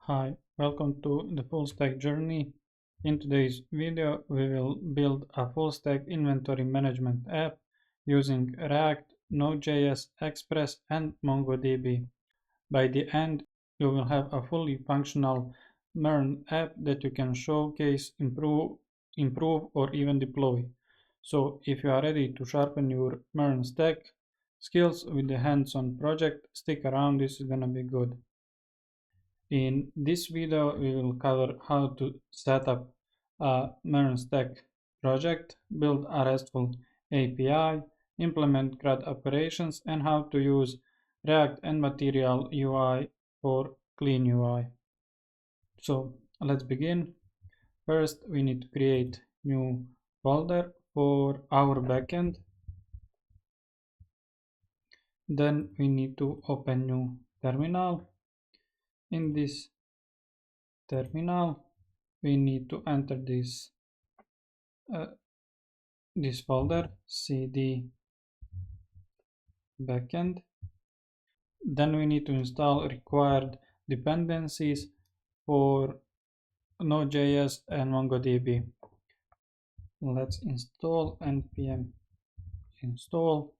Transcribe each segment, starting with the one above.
Hi, welcome to the full stack journey. In today's video, we will build a full stack inventory management app using React, Node.js, Express, and MongoDB. By the end, you will have a fully functional MERN app that you can showcase, improve, or even deploy. So if you are ready to sharpen your MERN stack skills with the hands-on project, stick around, this is gonna be good. In this video, we will cover how to set up a MERN stack project, build a RESTful API, implement CRUD operations, and how to use React and Material UI for clean UI. So let's begin. First, we need to create new folder for our backend. Then we need to open new terminal. In this terminal, we need to enter this folder cd backend. Then we need to install required dependencies for Node.js and MongoDB. Let's install npm install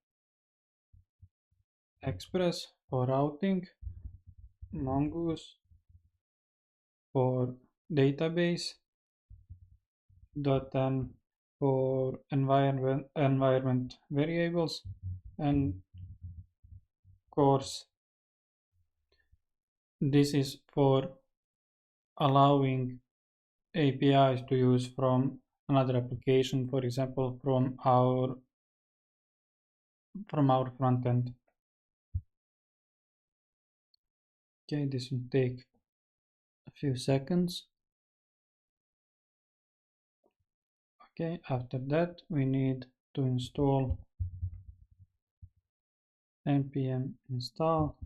Express for routing, Mongoose for database, .m for environment variables, and course. This is for allowing APIs to use from another application, for example, from our frontend. Okay, this will take a few seconds. Okay, after that we need to install npm install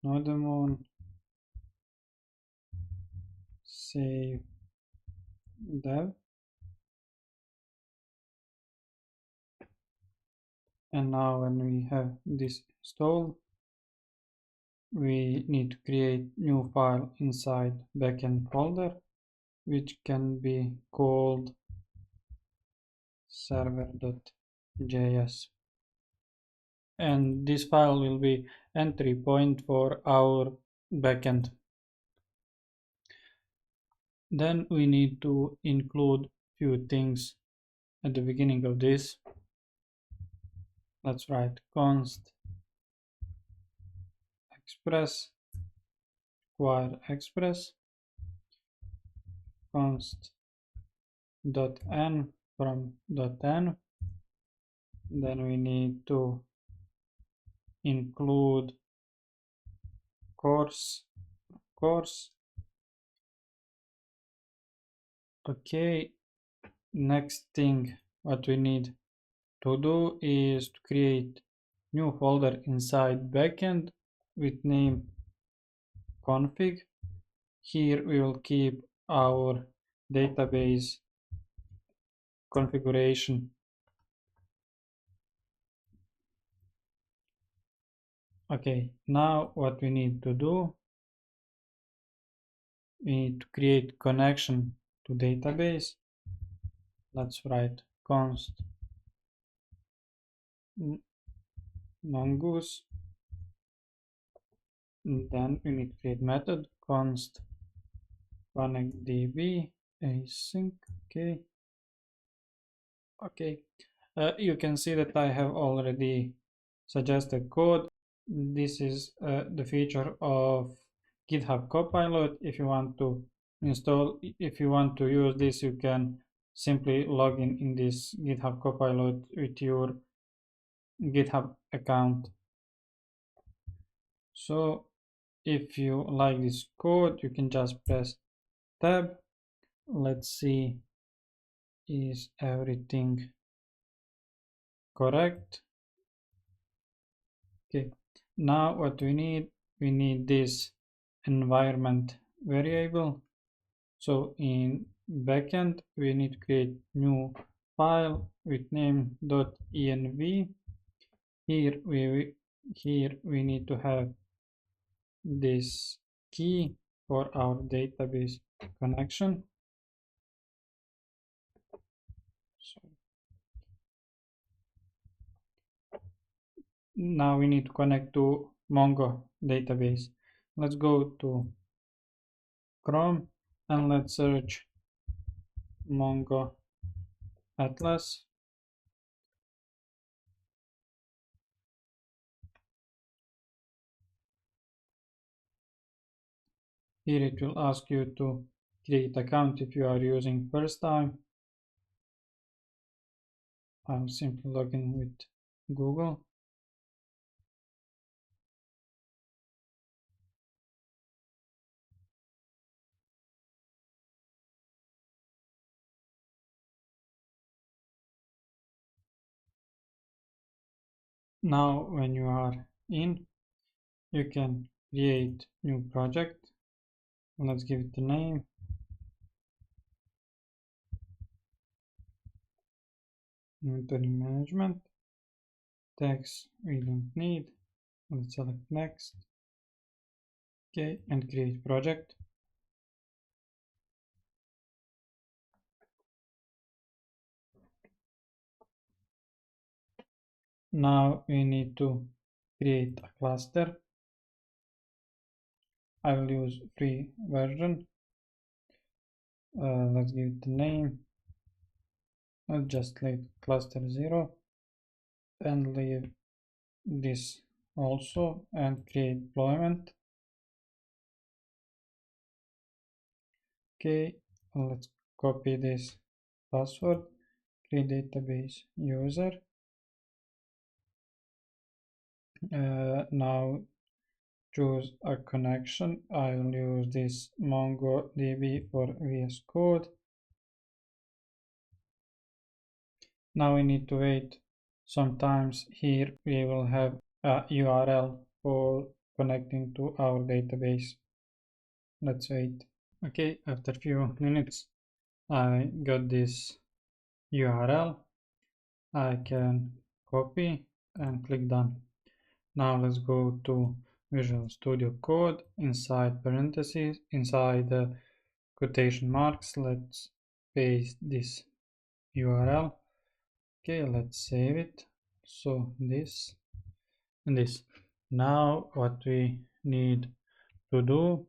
nodemon save dev, and now when we have this installed, we need to create new file inside backend folder, which can be called server.js, and this file will be entry point for our backend. Then we need to include few things at the beginning of this. Let's write const express require express const .n from .n. Then we need to include course. Okay, next thing what we need to do is to create new folder inside backend with name config. Here we will keep our database configuration. Okay, now what we need to do, we need to create connection to database. Let's write const mongoose. Then we need to create method const connectdb async. Okay, you can see that I have already suggested code. This is the feature of GitHub Copilot. If you want to use this, you can simply log in this GitHub Copilot with your GitHub account. So if you like this code, you can just press tab. Let's see, is everything correct? Okay, now what we need this environment variable. So in backend we need to create new file with name .env. Here we need to have this key for our database connection. So now we need to connect to Mongo database. Let's go to Chrome and let's search Mongo Atlas. Here it will ask you to create account if you are using first time. I'll simply log in with Google. Now when you are in, you can create new project. Let's give it a name. Inventory management. Tags we don't need. Let's select next. Okay, and create project. Now we need to create a cluster. I will use free version. Let's give it a name. Let's just leave cluster 0 and leave this also and create deployment. Okay, let's copy this password, create database user. Now choose a connection. I will use this MongoDB for VS Code. Now we need to wait. Sometimes here we will have a URL for connecting to our database. Let's wait. Okay, after a few minutes I got this URL. I can copy and click done. Now let's go to Visual Studio Code. Inside parentheses, inside the quotation marks, let's paste this URL. Okay, let's save it. So this and this. Now what we need to do,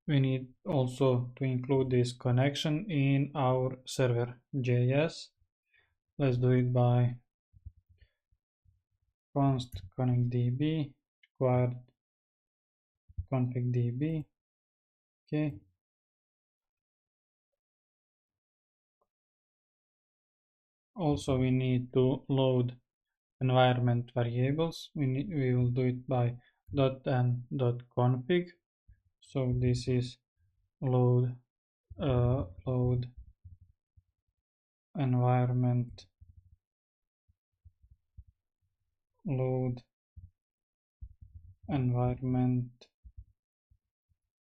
we need also to include this connection in our server.js. Let's do it by const connectdb required config.db. Okay. Also we need to load environment variables. We will do it by .n.config. So this is load environment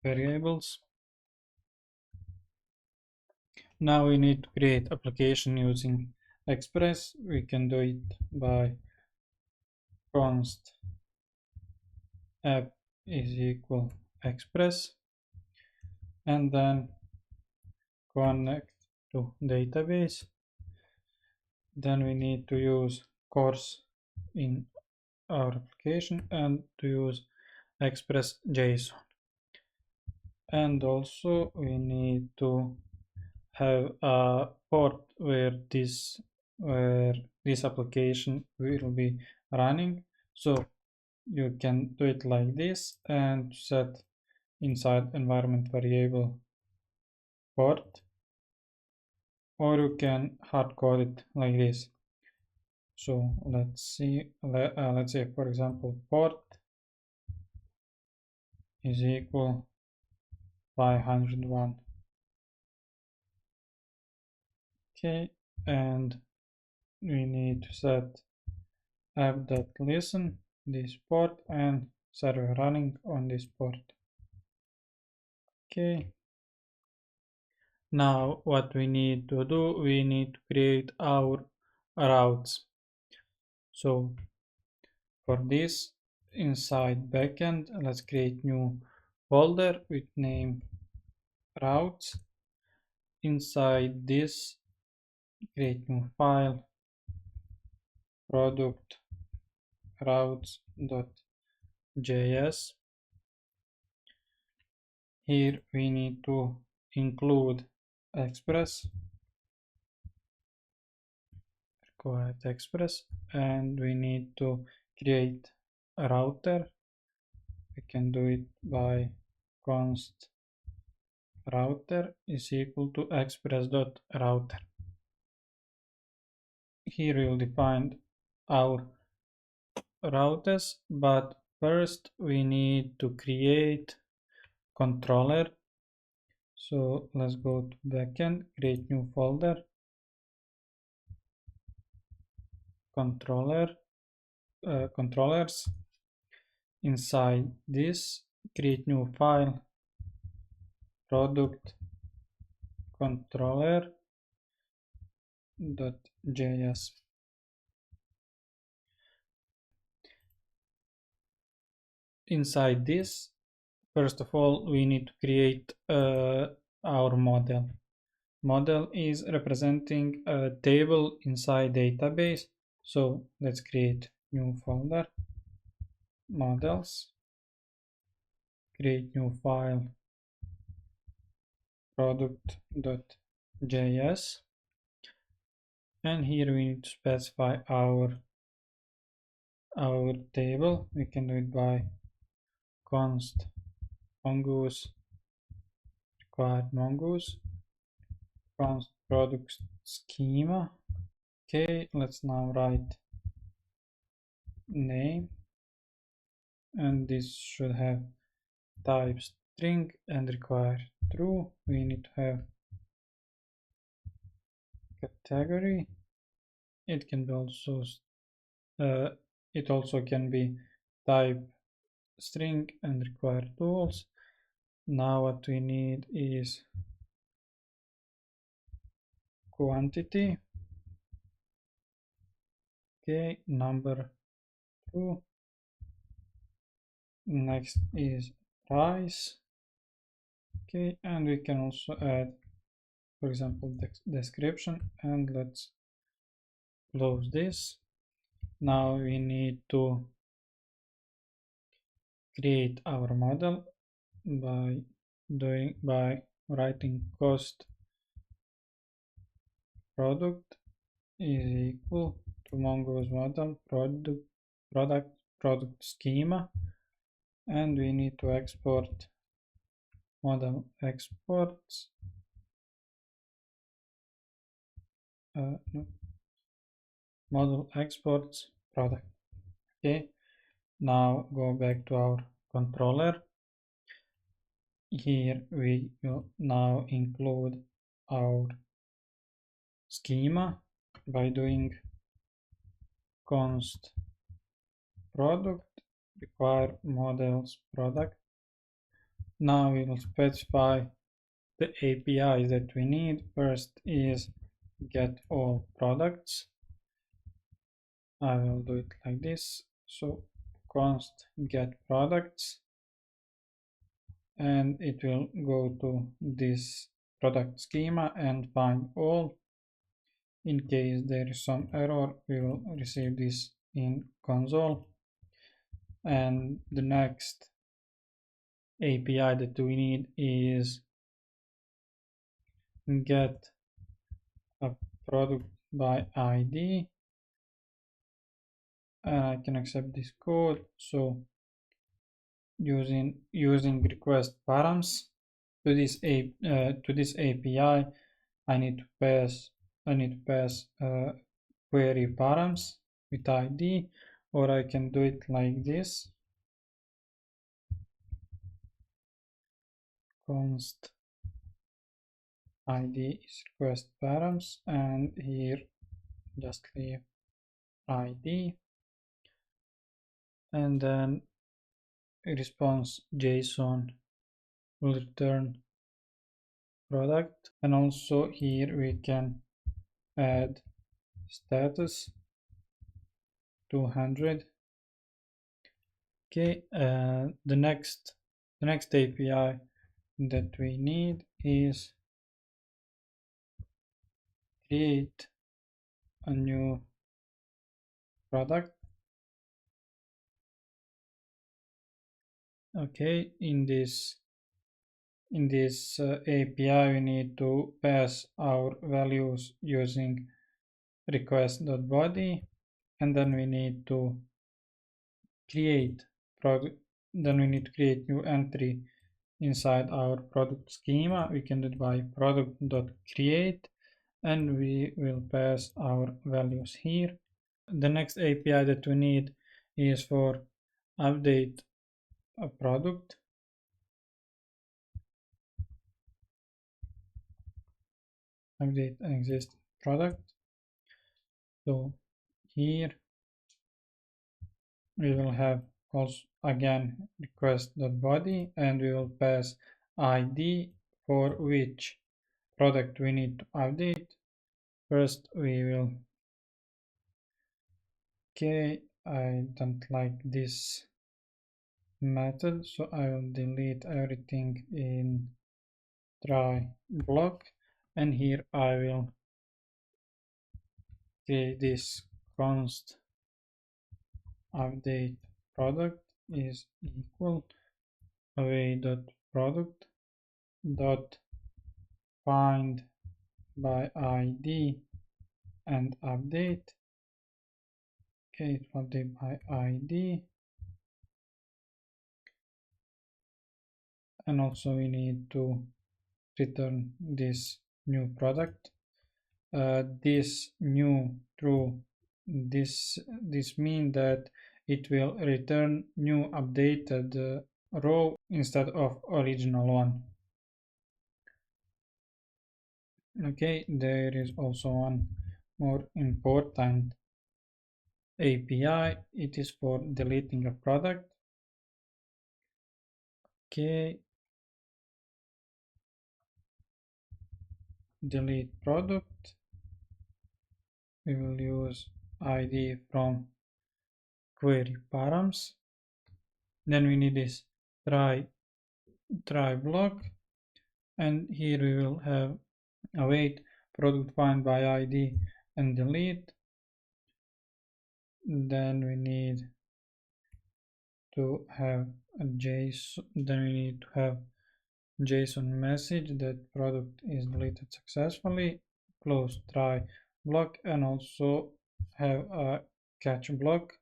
variables. Now we need to create application using Express. We can do it by const app is equal express and then connect to database. Then we need to use course in our application and to use express.json. And also we need to have a port where this application will be running. So you can do it like this and set inside environment variable port, or you can hard code it like this. So let's see, let's say for example port is equal 501. Okay, and we need to set app.listen this port and server running on this port. Okay, now what we need to do, we need to create our routes. So for this inside backend, let's create new folder with name routes. Inside this, create new file, product routes.js. Here we need to include express, required express, and we need to create a router. We can do it by const router is equal to express.router. Here we'll define our routers, but first we need to create controller. So let's go to backend, create new folder, controllers. Inside this, create new file, product controller.js. Inside this, first of all, we need to create our model. Model is representing a table inside database. So let's create new folder, models, create new file, product.js, and here we need to specify our table. We can do it by const mongoose, required mongoose, const product schema. Okay, let's now write name, and this should have type string and require true. We need to have category. It can be also it also can be type string and require tools. Now what we need is quantity. Okay, number 2. Next is price. Okay, and we can also add, for example, description, and let's close this. Now we need to create our model by writing cost product is equal to mongoose model product schema, and we need to export model exports model exports product. Okay, now go back to our controller. Here we will now include our schema by doing const product require models product. Now we will specify the APIs that we need. First is get all products. I will do it like this. So const get products, and it will go to this product schema and find all. In case there is some error, we will receive this in console. And the next API that we need is get a product by ID, and I can accept this code. So using request params to this API, I need to pass query params with ID, or I can do it like this. Const ID is request params, and here just leave ID, and then response JSON will return product. And also here we can add status 200. Okay, the next API that we need is create a new product. Okay, in this API we need to pass our values using request.body, and then we need to create product. Then we need to create new entry inside our product schema. We can do it by product.create, and we will pass our values here. The next API that we need is for update a product. Update an existing product. So here we will have also again request.body, and we will pass ID for which product we need to update. First we will, okay, I don't like this method, so I will delete everything in try block, and here I will create this const update product is equal away.product dot find by ID and update. Okay, update by ID, and also we need to return this new product. This new true, this means that it will return new updated row instead of original one. Okay, there is also one more important API. It is for deleting a product. Okay, delete product. We will use ID from query params. Then we need this try block, and here we will have await product find by ID and delete. Then we need to have a JSON. Then we need to have JSON message that product is deleted successfully. Close try block, and also have a catch block.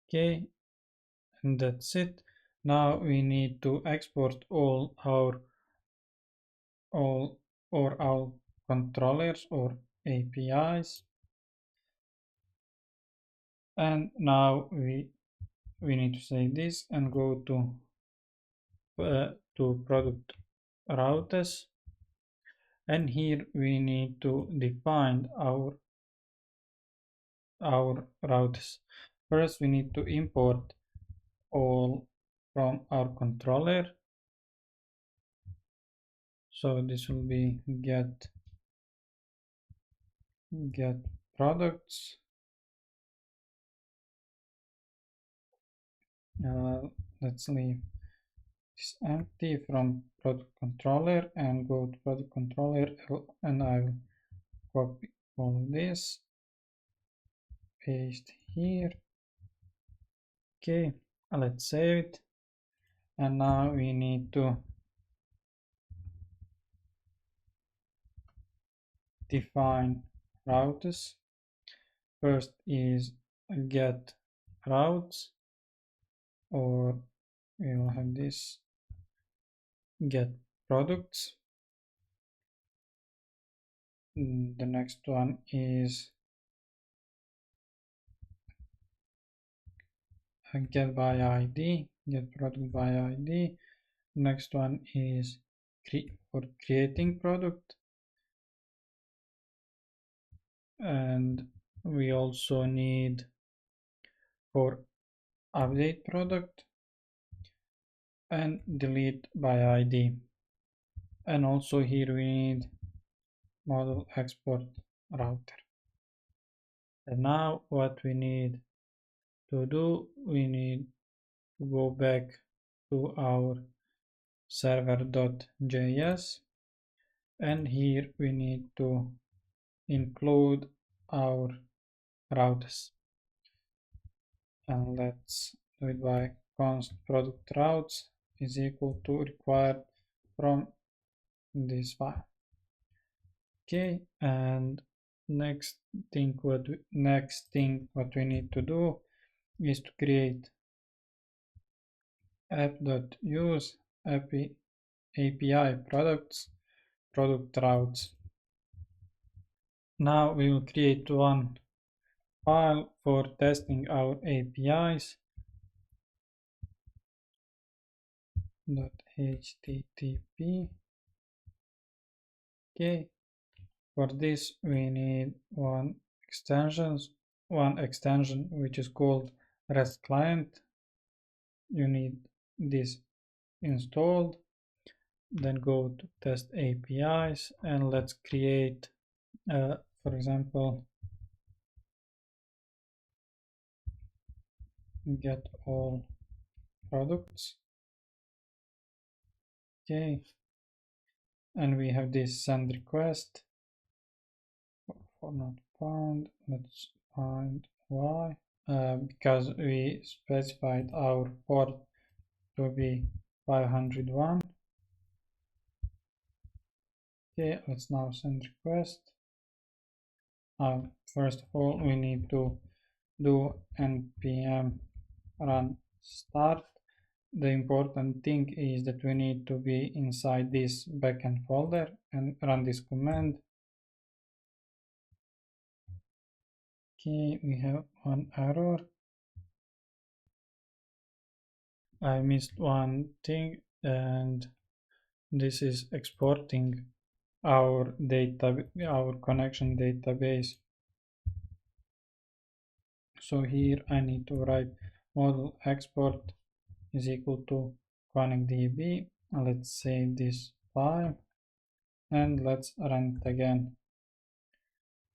Okay, and that's it. Now we need to export all our controllers or APIs, and now we need to save this and go to product routes, and here we need to define our routes. First we need to import all from our controller, so this will be get products. Let's leave this empty from product controller and go to product controller, and I will copy all this, paste here. Okay, let's save it, and now we need to define routes. First is get routes, or we will have this get products. The next one is get by ID, get product by ID. Next one is for creating product, and we also need for update product and delete by ID, and also here we need model export router. And now what we need to do, we need to go back to our server.js, and here we need to include our routes, and let's do it by const product routes is equal to required from this file. Okay, and next thing what we need to do is to create app.use API product routes. Now we will create one file for testing our APIs. .http. Okay, for this we need one extension which is called REST client. You need this installed. Then go to test APIs and let's create, for example, get all products. Okay, and we have this send request for not found. Let's find why. Because we specified our port to be 501. Okay, let's now send request. First of all, we need to do npm run start. The important thing is that we need to be inside this backend folder and run this command. Okay, we have one error. I missed one thing, and this is exporting our connection database. So here I need to write model export is equal to connectdb. Let's save this file and let's run it again.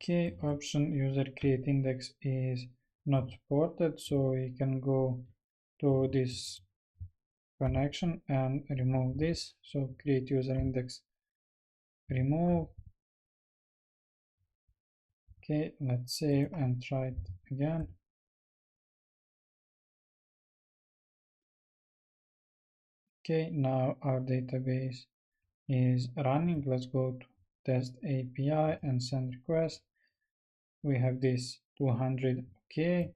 Okay, option user create index is not supported, so we can go to this connection and remove this. So create user index, remove. Okay, let's save and try it again. Okay, now our database is running. Let's go to test API and send request. We have this 200 okay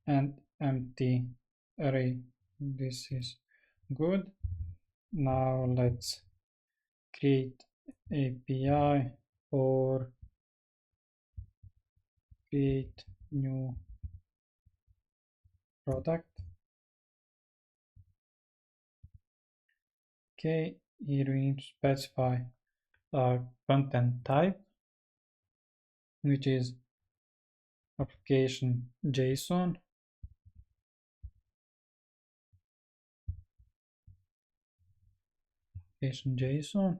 and empty array. This is good. Now let's create API for create new product. Okay, here we need to specify a content type, which is application JSON. JSON,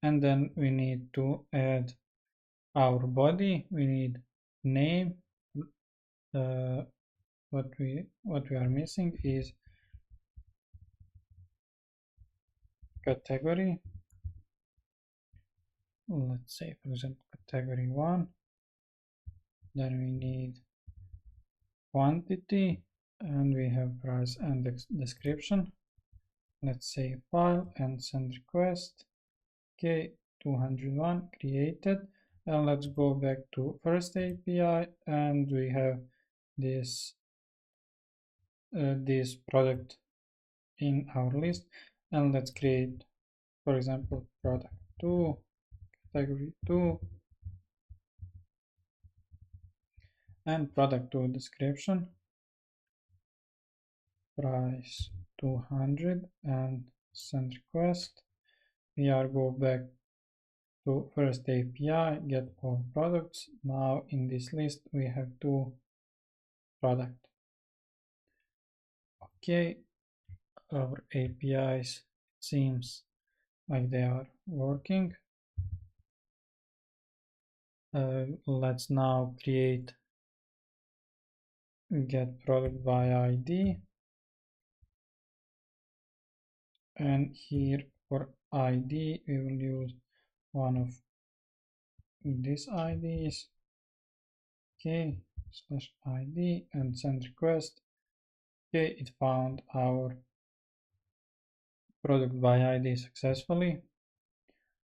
and then we need to add our body. We need name. What we are missing is category. Let's say, for example, category 1. Then we need quantity, and we have price and description. Let's say file and send request. Okay, 201 created, and let's go back to first API, and we have this this product in our list, and let's create, for example, product 2, category 2, and product 2 description, price 200, and send request. We are go back to first API, get all products. Now in this list we have 2 product. Okay, our APIs seems like they are working. Let's now create get product by ID, and here for ID we will use one of these IDs. Okay, slash ID and send request. Okay, it found our product by ID successfully.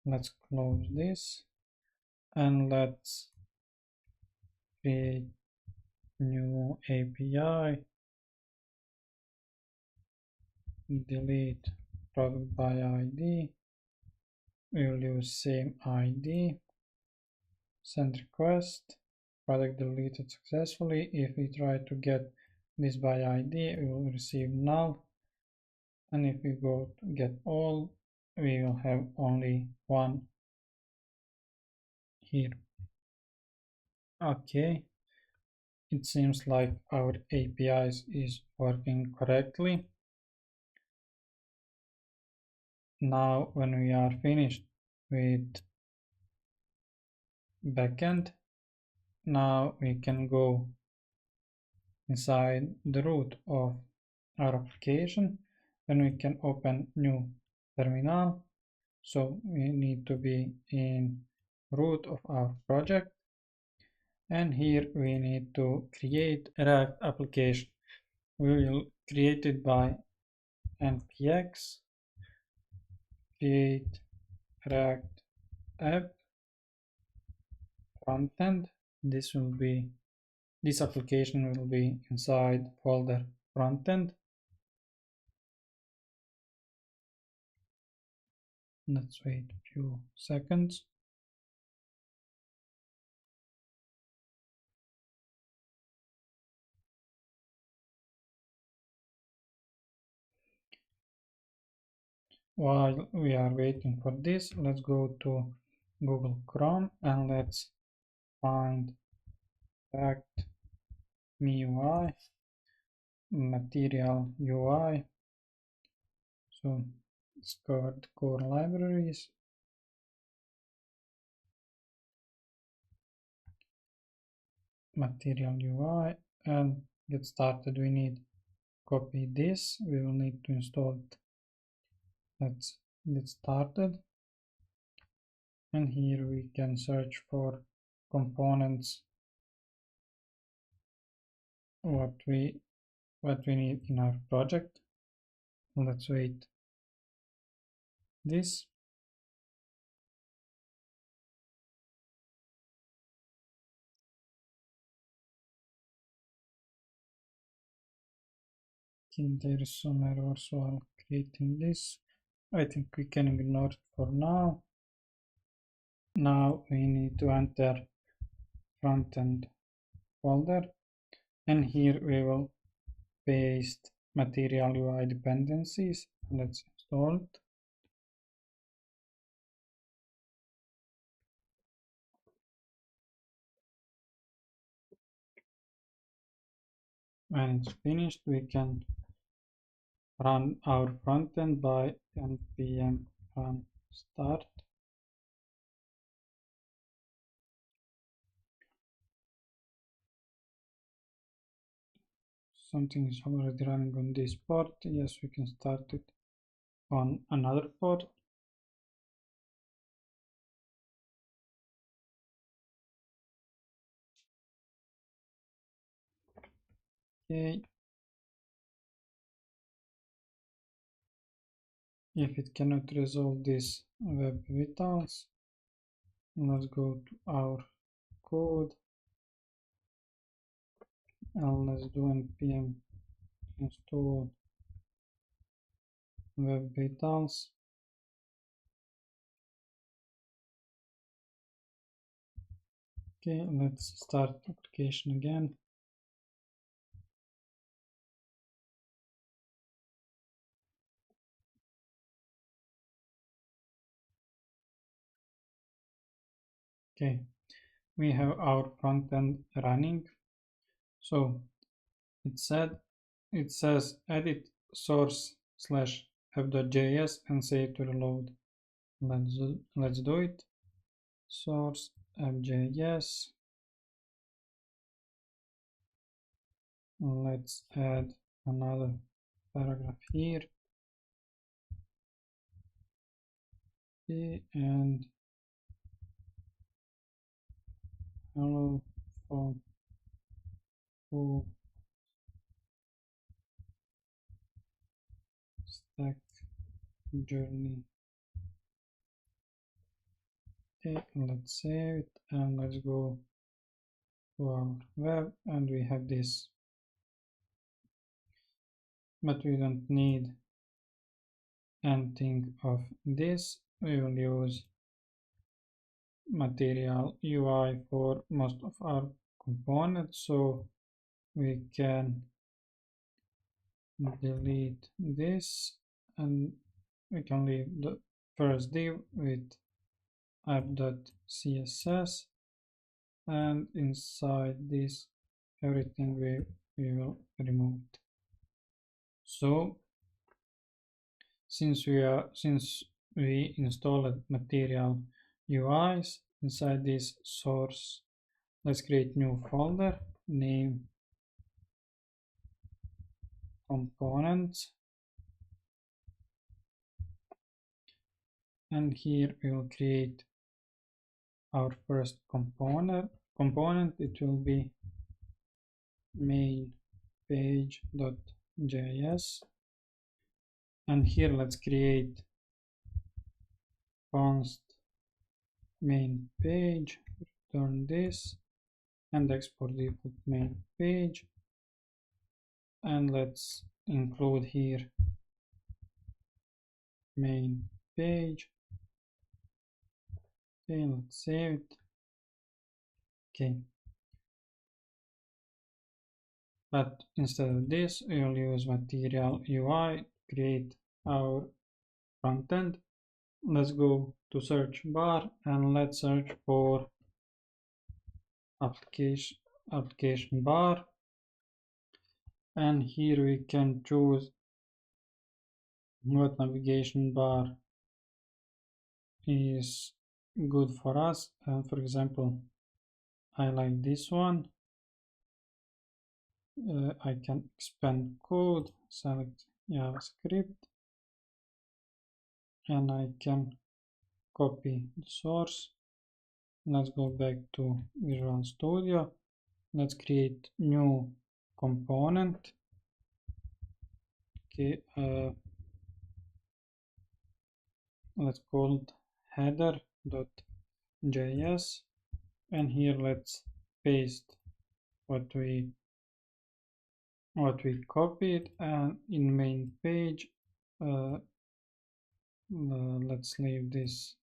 Let's close this and let's create new API, delete product by ID. We will use same ID, send request, product deleted successfully. If we try to get this by ID, we will receive null. And if we go to get all, we will have only one here. Okay, it seems like our APIs is working correctly. Now when we are finished with backend, now we can go inside the root of our application and we can open new terminal. So we need to be in root of our project, and here we need to create a React application. We will create it by npx create React app frontend. This application will be inside folder frontend. Let's wait a few seconds. While we are waiting for this, let's go to Google Chrome and let's find React MIUI, Material UI. So let's cover the core libraries. Material UI, and get started. We need copy this. We will need to install it. Let's get started. And here we can search for components what we need in our project. Let's wait this. Okay, there is some error, so I'm creating this. I think we can ignore it for now. Now we need to enter frontend folder, and here we will paste Material UI dependencies. Let's install it. When it's finished, we can run our frontend by npm run start. Something is already running on this port. Yes, we can start it on another port. Okay. If it cannot resolve this web vitals, let's go to our code and let's do npm install web vitals. Okay, let's start application again. Okay, we have our front end running. So it says edit source slash app.js and save to reload. Let's do it. Source app.js. let's add another paragraph here. Okay, and hello from full stack journey. Okay, let's save it and let's go to our web, and we have this, but we don't need anything of this. We will use material UI for most of our components, so we can delete this and we can leave the first div with app.css, and inside this everything we will remove it. So since we installed material UIs inside this source, let's create new folder, name components, and here we will create our first component. It will be main page.js, and here let's create const main page, return this, and export default main page, and let's include here main page. Okay, let's save it. Okay, but instead of this we will use material UI to create our frontend. Let's go to search bar and let's search for application bar, and here we can choose what navigation bar is good for us. For example, I like this one. I can expand code, select JavaScript, and I can copy the source. Let's go back to Visual Studio. Let's create new component. Okay, let's call it header.js, and here let's paste what we copied, and in main page let's leave this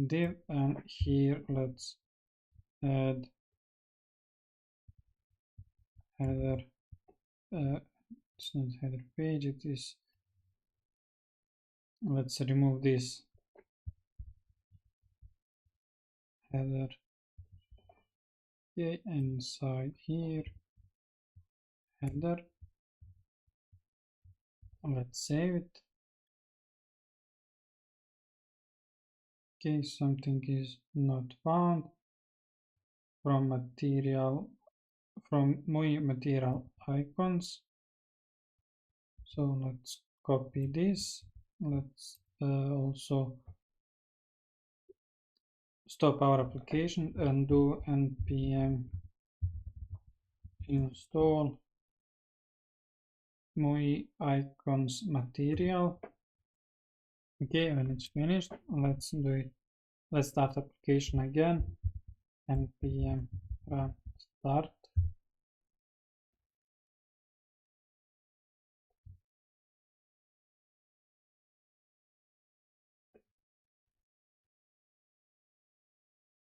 div, and here let's add header. It's not header page, it is. Let's remove this header. Okay, inside here header. Let's save it. Okay, something is not found from my material icons. So let's copy this. Let's also stop our application and do npm install my icons material. Okay, when it's finished, let's do it. Let's start application again. Npm run start.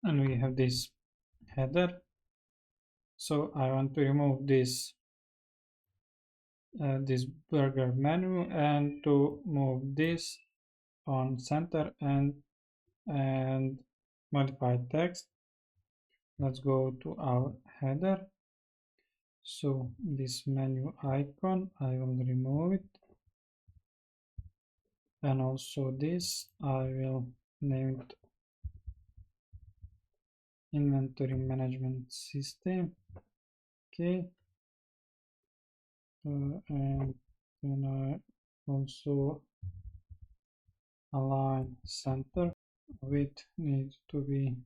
And we have this header. So I want to remove this burger menu and to move this on center and modify text. Let's go to our header. So this menu icon, I will remove it, and also this I will name it inventory management system. Okay, and then I also align center. Width needs to be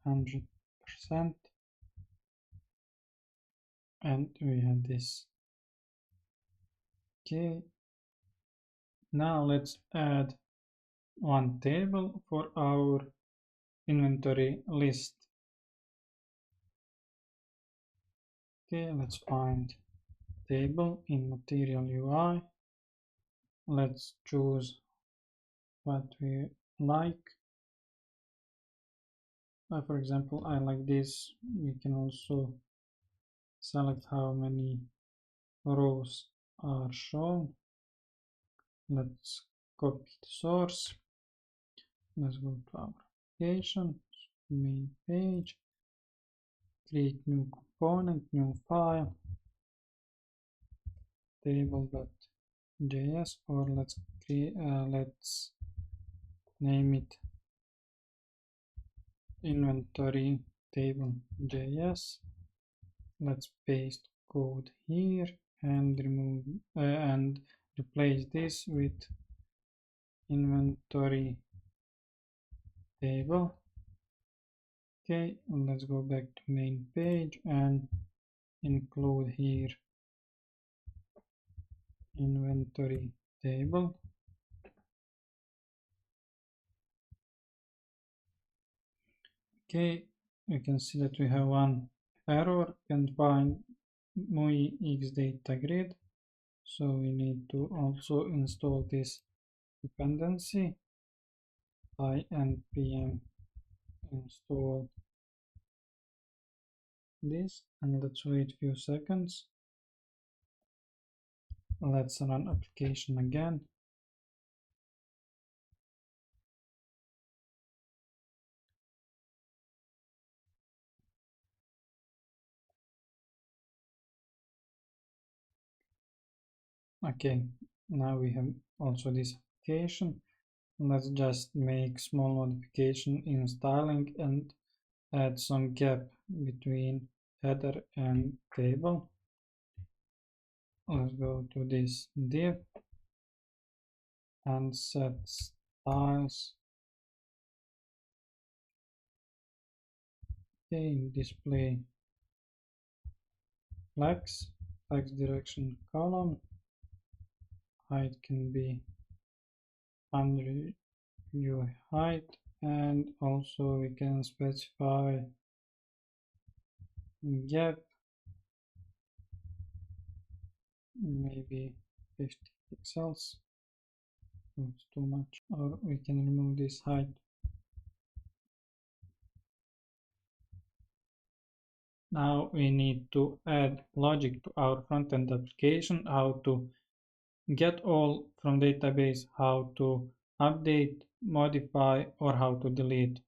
100%, and we have this. Okay, now let's add one table for our inventory list. Okay, let's find table in material UI. Let's choose what we like. For example, I like this. We can also select how many rows are shown. Let's copy the source. Let's go to our application, main page, create new component, new file, table.js, or let's name it inventory table.js. Let's paste code here and remove and replace this with inventory table. Okay, and let's go back to main page and include here inventory table. Okay, you can see that we have one error, can't find MUI X data grid, so we need to also install this dependency by npm install this, and let's wait a few seconds. Let's run application again. Okay, now we have also this application. Let's just make small modification in styling and add some gap between header and table. Let's go to this div and set styles. Okay, display flex direction column. Height can be 100 view height, and also we can specify gap, maybe 50 pixels. It's too much, or we can remove this height. Now we need to add logic to our front-end application, how to get all from database, how to update, modify, or how to delete.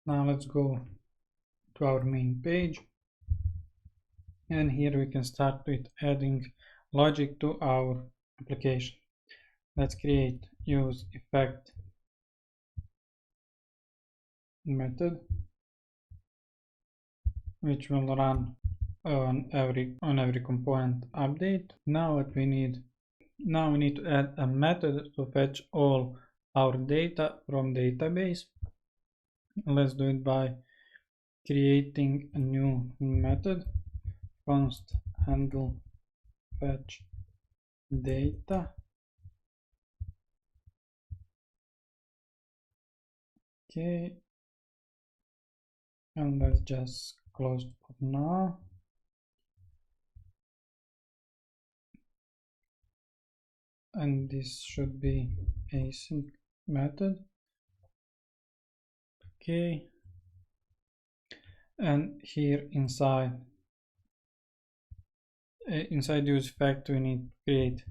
Now let's go to our main page, and here we can start with adding logic to our application. Let's create use effect method, which will run on every component update. Now what we need, now we need to add a method to fetch all our data from database. Let's do it by creating a new method, const handle fetch data. Okay, and let's just close for now. And this should be async method. Okay, and here inside use effect we need to create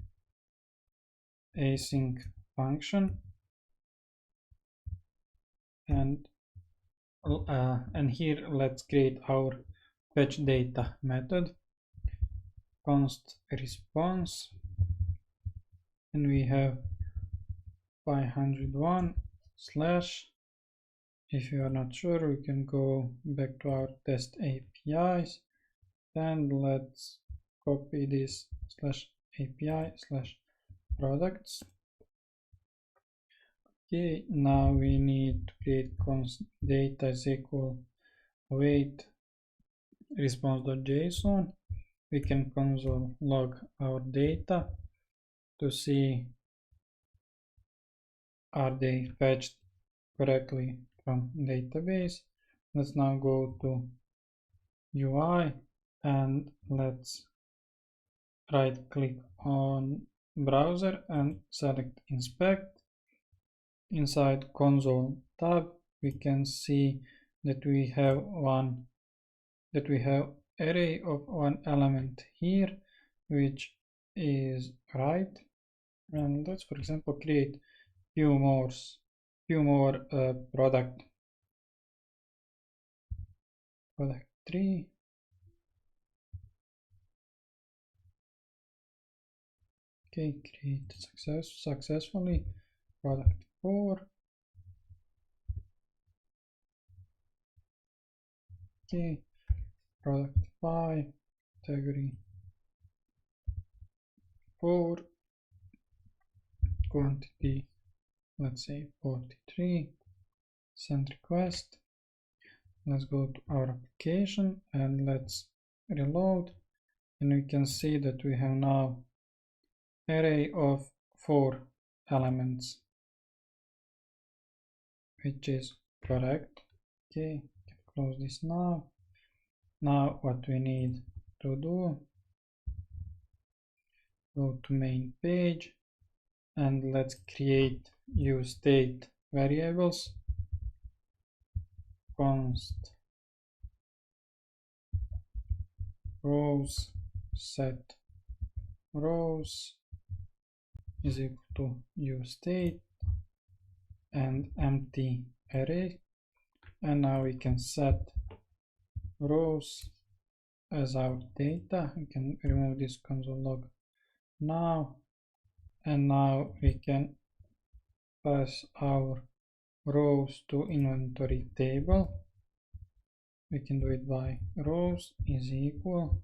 async function, and here let's create our fetch data method, const response, and we have 501 slash. If you are not sure, we can go back to our test APIs, and let's copy this slash API slash products. Okay, now we need to create const data is equal await response.json. We can console log our data to see are they fetched correctly from database. Let's now go to UI and let's right click on browser and select inspect. Inside console tab we can see that we have array of one element here which is right, and let's for example create few more product 3. Okay, create successfully product 4. Okay, product 5, category 4, quantity let's say 43, send request. Let's go to our application and let's reload, and we can see that we have now array of 4 elements, which is correct. Okay, close this now. Now what we need to do, go to main page and let's create use state variables. Const rows set rows is equal to use state and empty array, and now we can set rows as our data. We can remove this console log now, and now we can pass our rows to inventory table. We can do it by rows is equal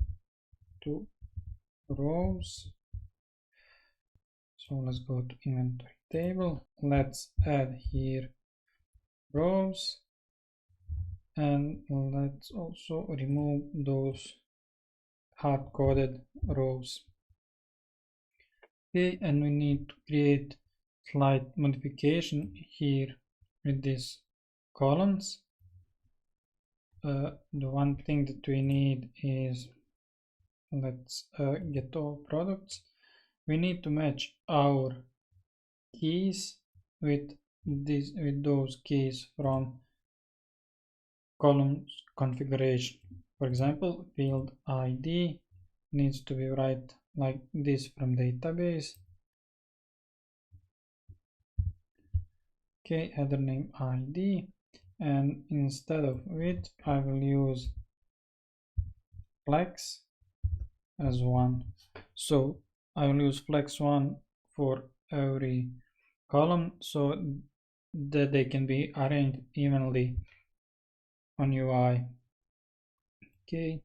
to rows. So let's go to inventory table. Let's add here rows, and let's also remove those hard-coded rows. Okay, and we need to create slight modification here with these columns. The one thing that we need is, let's get all products. We need to match our keys with those keys from columns configuration. For example, field ID needs to be right like this from database. Okay, header name ID, and instead of width I will use flex as 1. So I will use flex 1 for every column so that they can be arranged evenly on UI. Okay,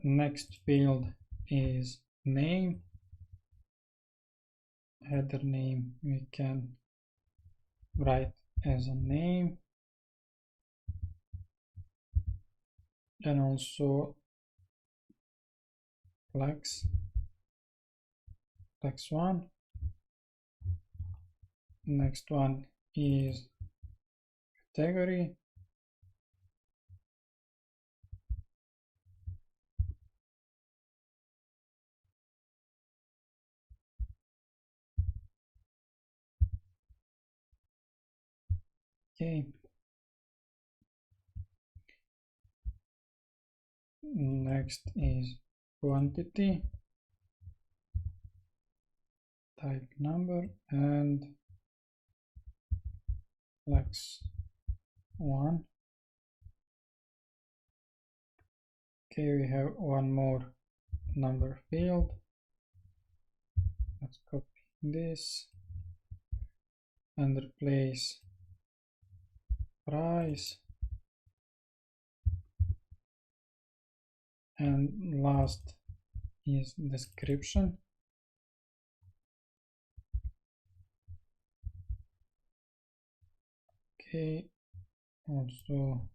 next field is name. Header name we can write as a name, and also flex 1. Next one is category. Okay, next is quantity, type number, and flex 1. Okay, we have one more number field. Let's copy this and replace price, and last is description. Okay, also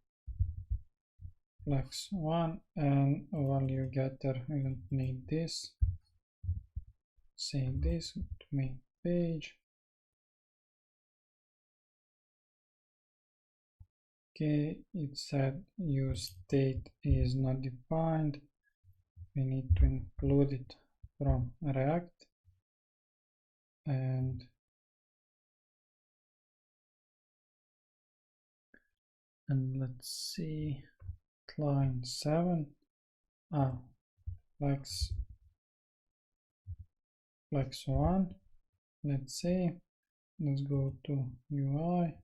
flex 1 and value getter. We don't need this. Save this to main page. Okay, it said use state is not defined. We need to include it from React, and let's see, line 7. Flex 1. Let's say, let's go to UI.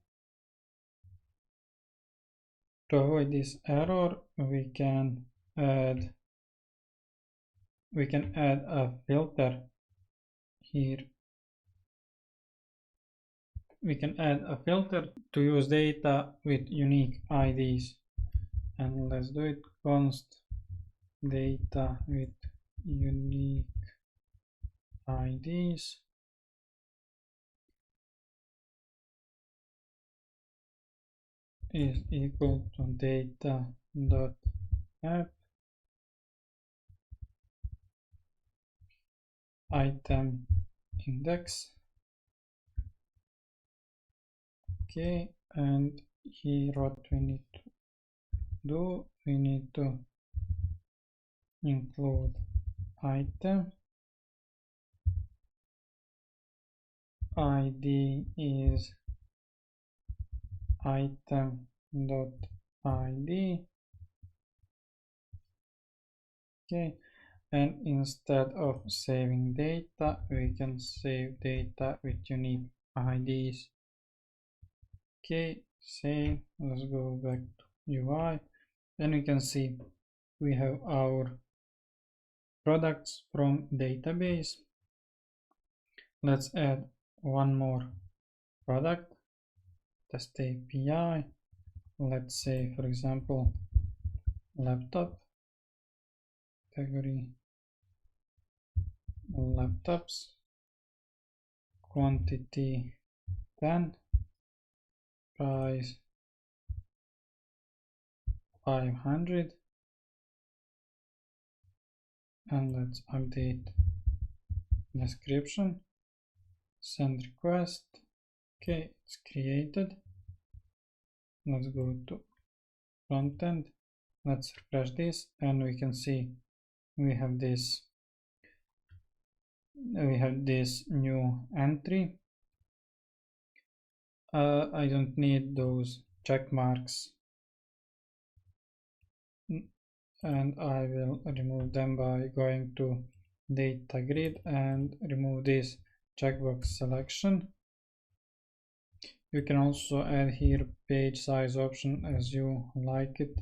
To avoid this error, we can add a filter here. We can add a filter to use data with unique IDs, and let's do it. Const data with unique IDs is equal to data.app item index. Okay, and here what we need to do, we need to include item ID is item.id. Okay, and instead of saving data, we can save data with unique IDs. Okay, save. Let's go back to UI, and we can see we have our products from database. Let's add one more product, test API. Let's say, for example, laptop, category laptops, quantity 10, price 500, and let's update description, send request. Okay, it's created. Let's go to Frontend. Let's refresh this, and we can see we have this new entry. I don't need those check marks, and I will remove them by going to data grid and remove this checkbox selection. You can also add here page size option as you like it.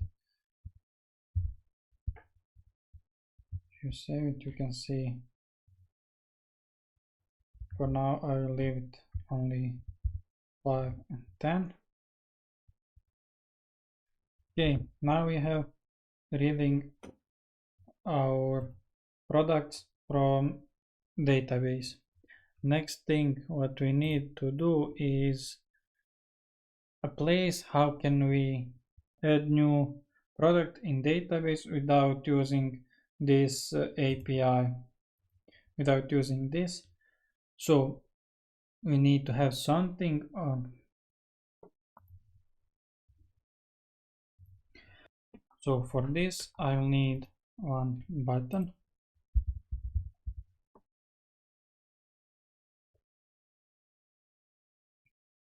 If you save it, you can see. For now, I will leave it only 5 and 10. Okay, now we have reading our products from database. Next thing what we need to do is a place how can we add new product in database without using this API, without using this. So we need to have something so for this I will need one button.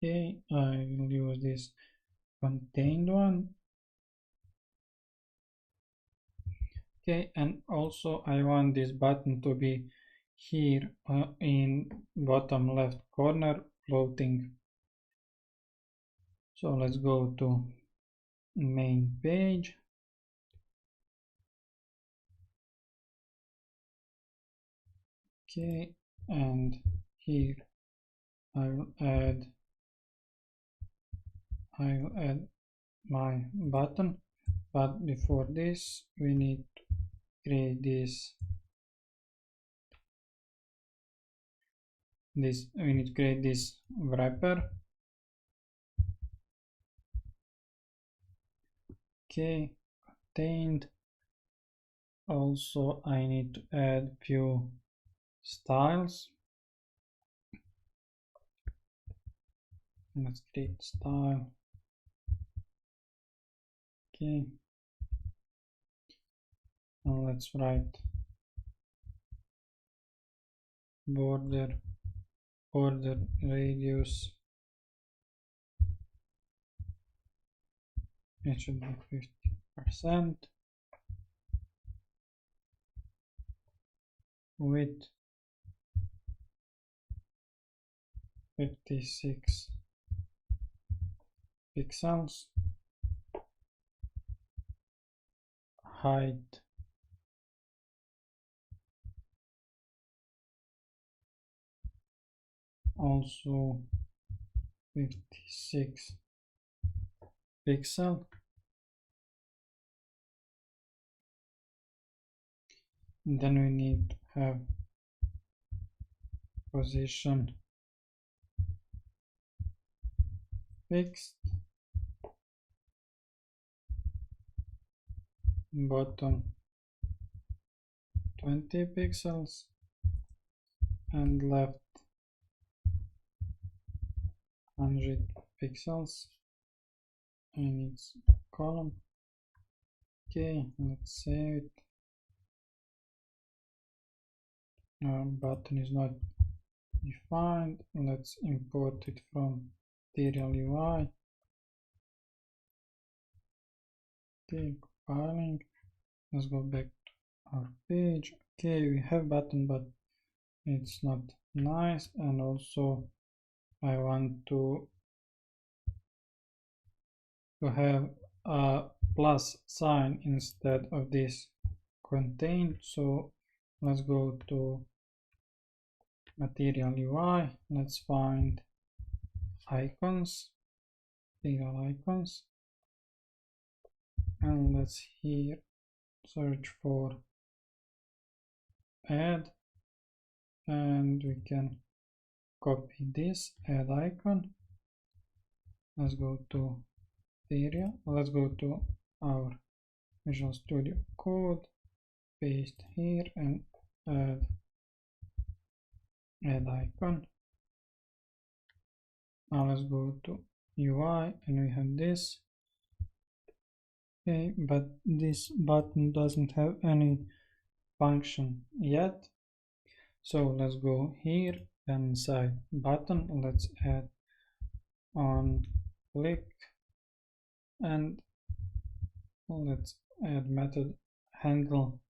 Okay, I will use this contained one. Okay, and also I want this button to be here in bottom left corner, floating. So let's go to main page. Okay, and here I will add I'll add my button, but before this we need to create this wrapper. Okay, contained. Also I need to add few styles. Let's create style. Okay, and let's write border radius. It should be 50%. Width 56 pixels. Height also 56 pixel. Then we need to have position fixed, bottom 20 pixels, and left 100 pixels, and it's column. Okay, let's save it. Our button is not defined. Let's import it from Material UI. Okay, compiling. Let's go back to our page. Okay, we have button, but it's not nice, and also I want to have a plus sign instead of this contained. So let's go to Material UI. Let's find icons, material icons, and let's here search for add, and we can copy this add icon. Let's go to area. Let's go to our Visual Studio Code, paste here, and add icon. Now let's go to UI, and we have this. Okay, but this button doesn't have any function yet. So let's go here and inside button, let's add on click, and let's add method handle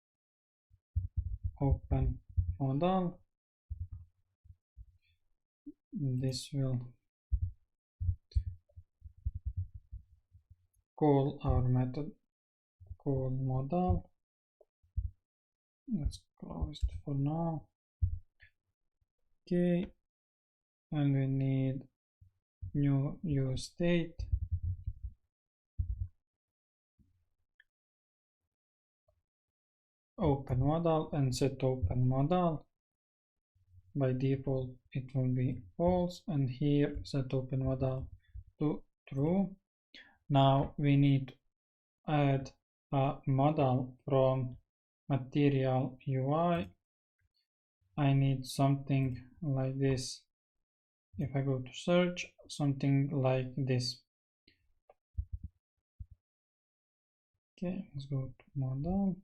open modal. This will call our method call modal. Let's close it for now. Okay, and we need new use state. Open modal and set open modal. By default it will be false, and here set open modal to true. Now we need to add a modal from Material UI. I need something like this. If I go to search, something like this. Okay, let's go to modal,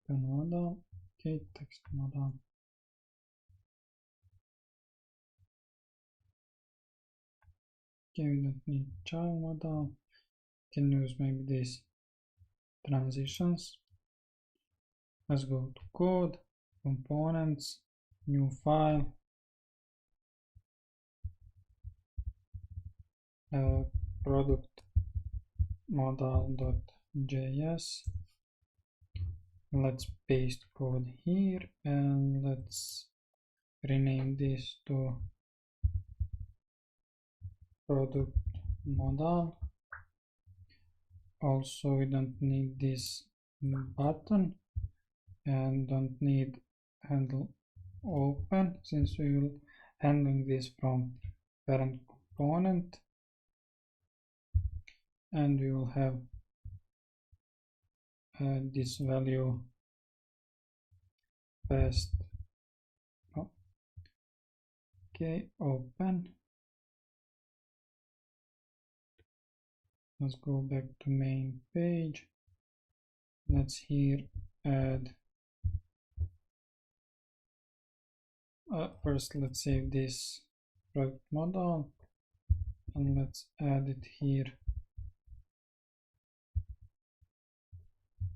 open modal. Okay, text modal. Okay, we don't need child modal. Can use maybe these transitions. Let's go to code, components, new file, product modal.js. Let's paste code here, and let's rename this to product model. Also, we don't need this button and don't need handle open, since we will handling this from parent component, and we will have this value passed. Okay, open. Let's go back to main page. Let's here add first let's save this product model and let's add it here.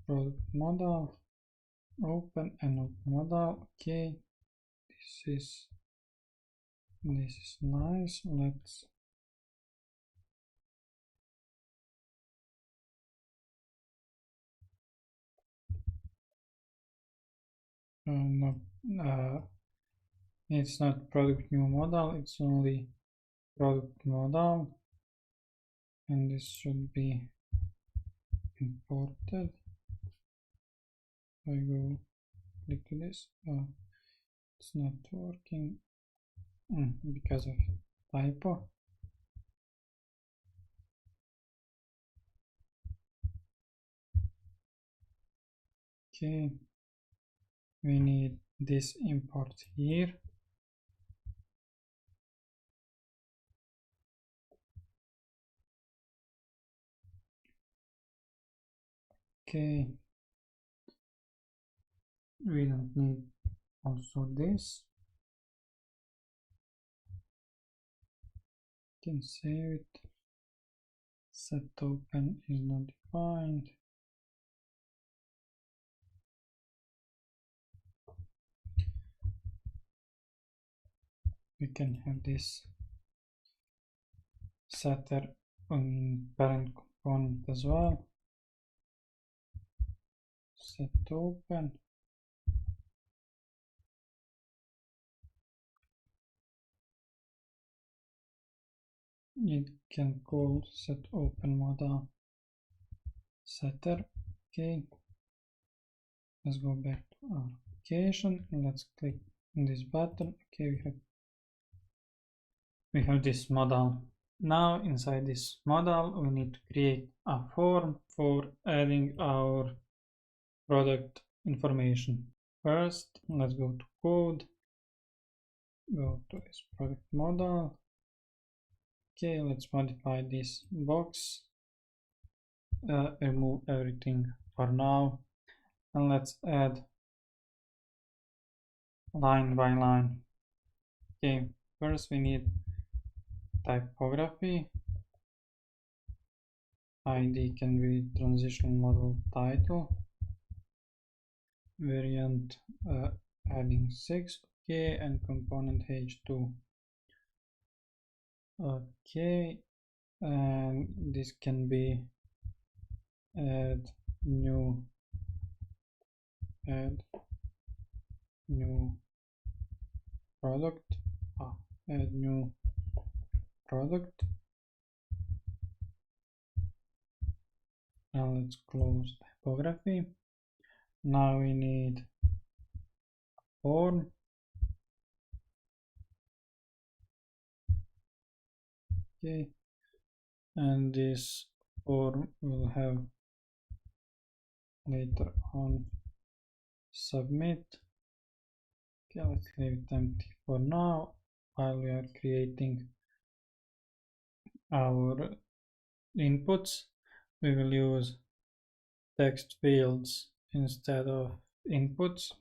Product model, open and open model. Okay, this is nice. Let's it's not product new model, it's only product model, and this should be imported. I go click to this. It's not working because of typo. Okay, we need this import here. Okay, we don't need also this. Can save it. Set open is not defined. We can have this setter on parent component as well. Set open. It can call set open model setter. Okay, let's go back to our application and let's click on this button. Okay, we have this model. Now inside this model we need to create a form for adding our product information. First, let's go to code, go to this product model. Okay, let's modify this box, remove everything for now, and let's add line by line. Okay, first we need typography. ID can be transition model title. Variant adding 6. Okay, and component h2. Okay, and this can be add new product. Add new product. Now let's close typography. Now we need form. Okay, and this form will have later on submit. Okay, let's leave it empty for now while we are creating our inputs. We will use text fields instead of inputs.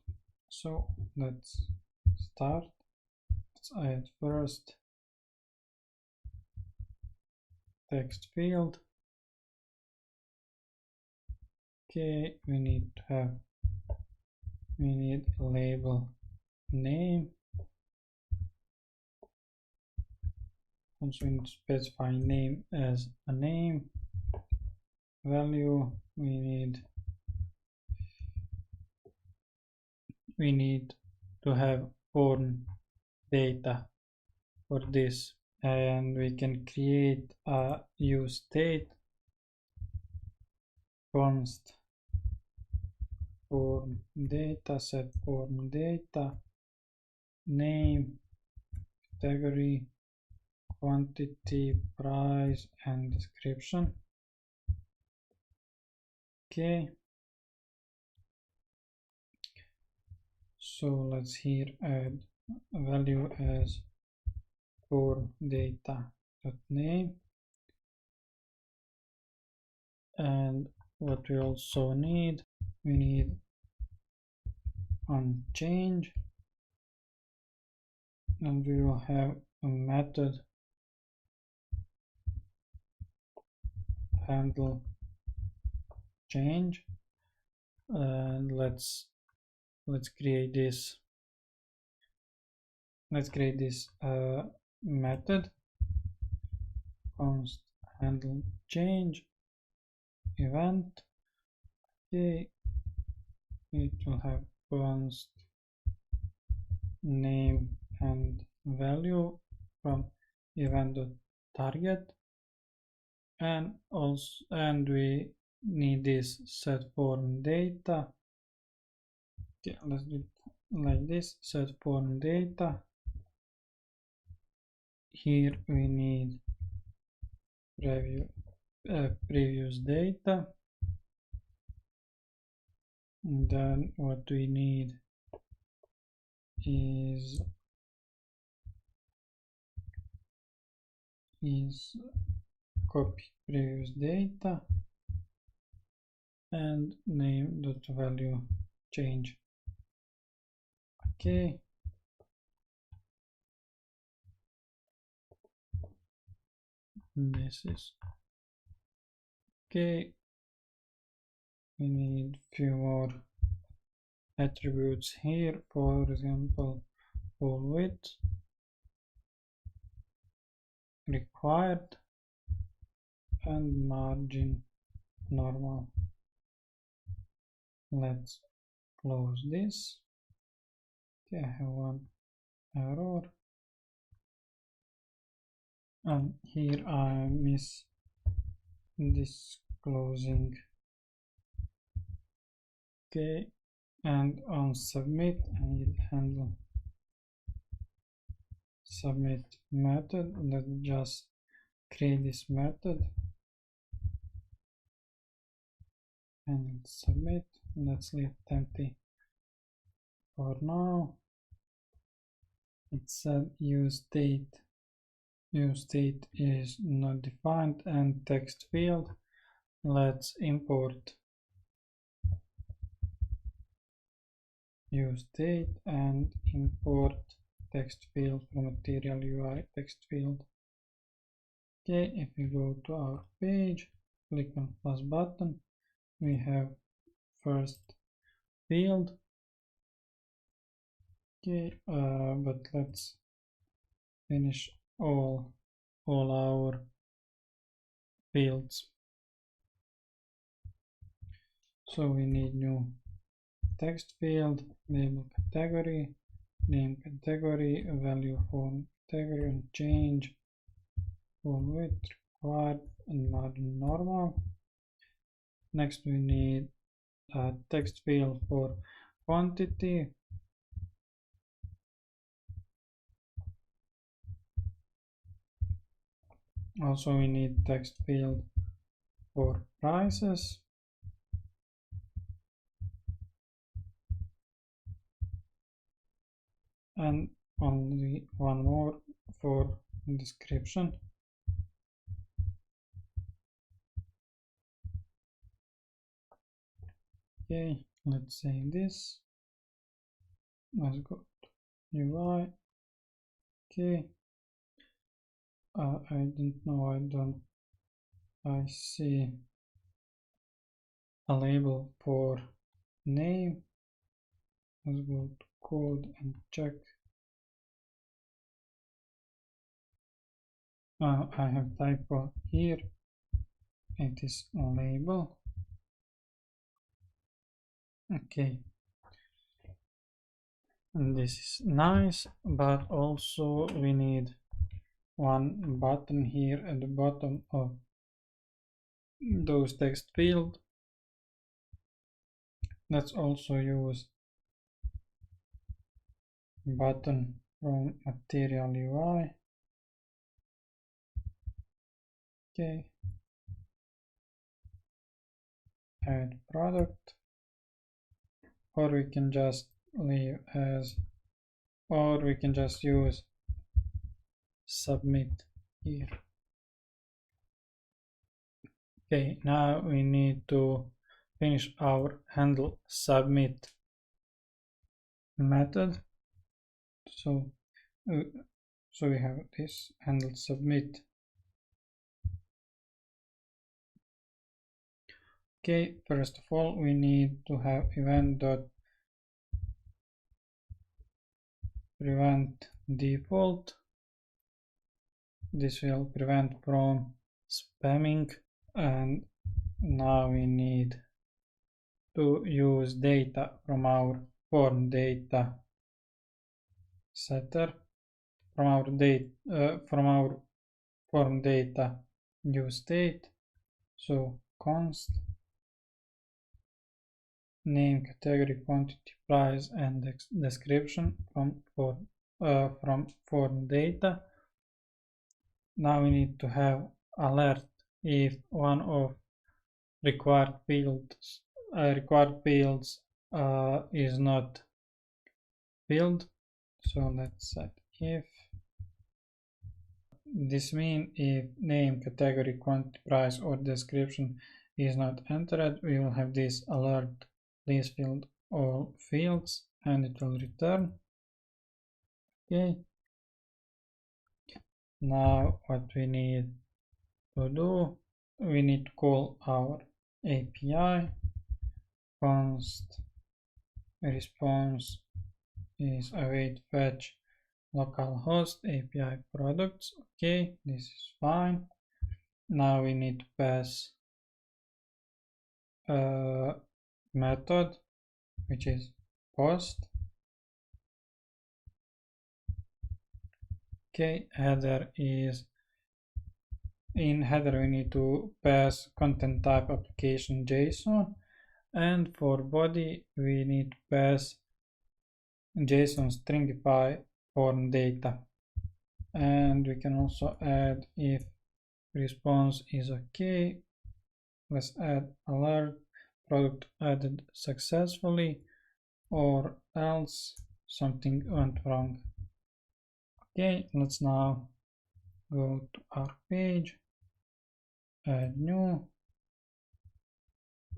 So let's start. Let's add first text field. Okay, we need a label name. Also we need to specify name as a name. Value, we need to have form data for this and we can create a useState const form data, set form data, name, category, quantity, price, and description. Okay, so let's here add a value as form data name, and what we also need, we need on change, and we will have a method handle change, and let's create this method const handle change event. Okay, it will have const name and value from event.target, and we need this set form data. Okay, let's do it like this, set form data. Here we need previous data, and then what we need is copy previous data and name.value change. Okay, this is okay. We need few more attributes here, for example full width required and margin normal. Let's close this. Okay, I have one error, and here I miss this closing. Okay, and on submit I need handle submit method. Let's just create this method and submit. Let's leave it empty for now. It said useState is not defined, and text field. Let's import useState and import text field from material UI text field. Okay, if we go to our page, click on plus button, we have first field. Okay, but let's finish all our fields. So we need new text field, label category, name category, value form category, and change form width required and margin normal. Next we need a text field for quantity. Also we need text field for prices. And only one more for description. Okay, let's save this. Let's go to UI. Okay, I don't know, I see a label for name. Let's go to code and check. I have typo here. It is label. Okay, and this is nice, but also we need one button here at the bottom of those text field. Let's also use button from material UI. Okay, add product, or we can just leave as, or we can just use submit here. Okay, now we need to finish our handle submit method. So we have this handle submit. Okay, first of all, we need to have event.prevent default. This will prevent from spamming, and now we need to use data from our form data setter, from our form data use state. So const name, category, quantity, price, and description from form data. Now we need to have alert if one of required fields is not filled. So let's set if. This means if name, category, quantity, price, or description is not entered, we will have this alert, please fill all fields, and it will return. Okay. Now what we need to do, we need to call our API. Const response is await fetch localhost API products. Okay, this is fine. Now we need to pass a method which is post. Okay, header is, in header we need to pass content type application JSON, and for body we need to pass JSON stringify form data. And we can also add if response is okay. Let's add alert product added successfully, or else something went wrong. Okay, let's now go to our page, add new,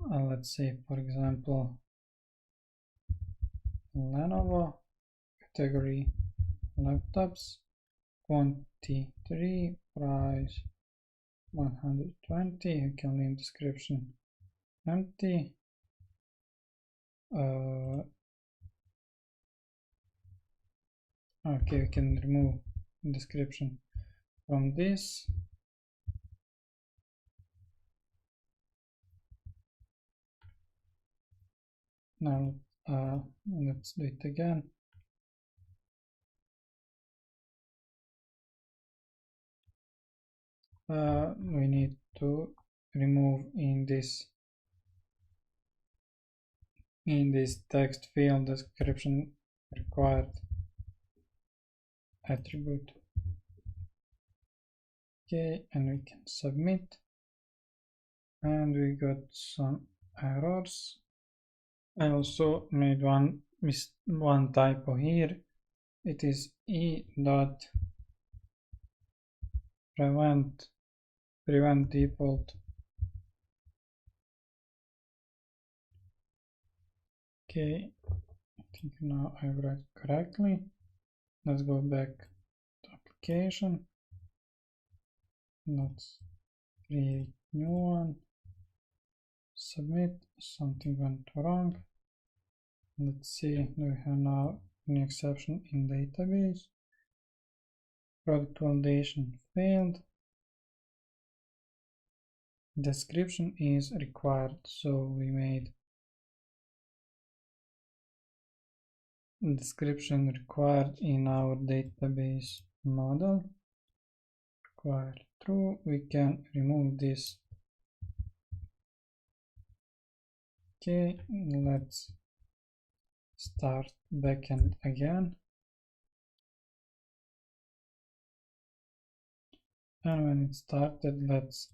let's say for example Lenovo, category laptops, quantity 3, price 120, you can leave description empty. Okay, we can remove description from this. Now let's do it again. We need to remove in this text field description required attribute. Okay, and we can submit, and we got some errors. I also made one typo here. It is e.prevent default. Okay, I think now I write correctly. Let's go back to application. Let's create new one. Submit. Something went wrong. Let's see, do we have now an exception in database? Product validation failed. Description is required, so we made description required in our database model. while true, we can remove this. Okay, let's start backend again. And when it started, let's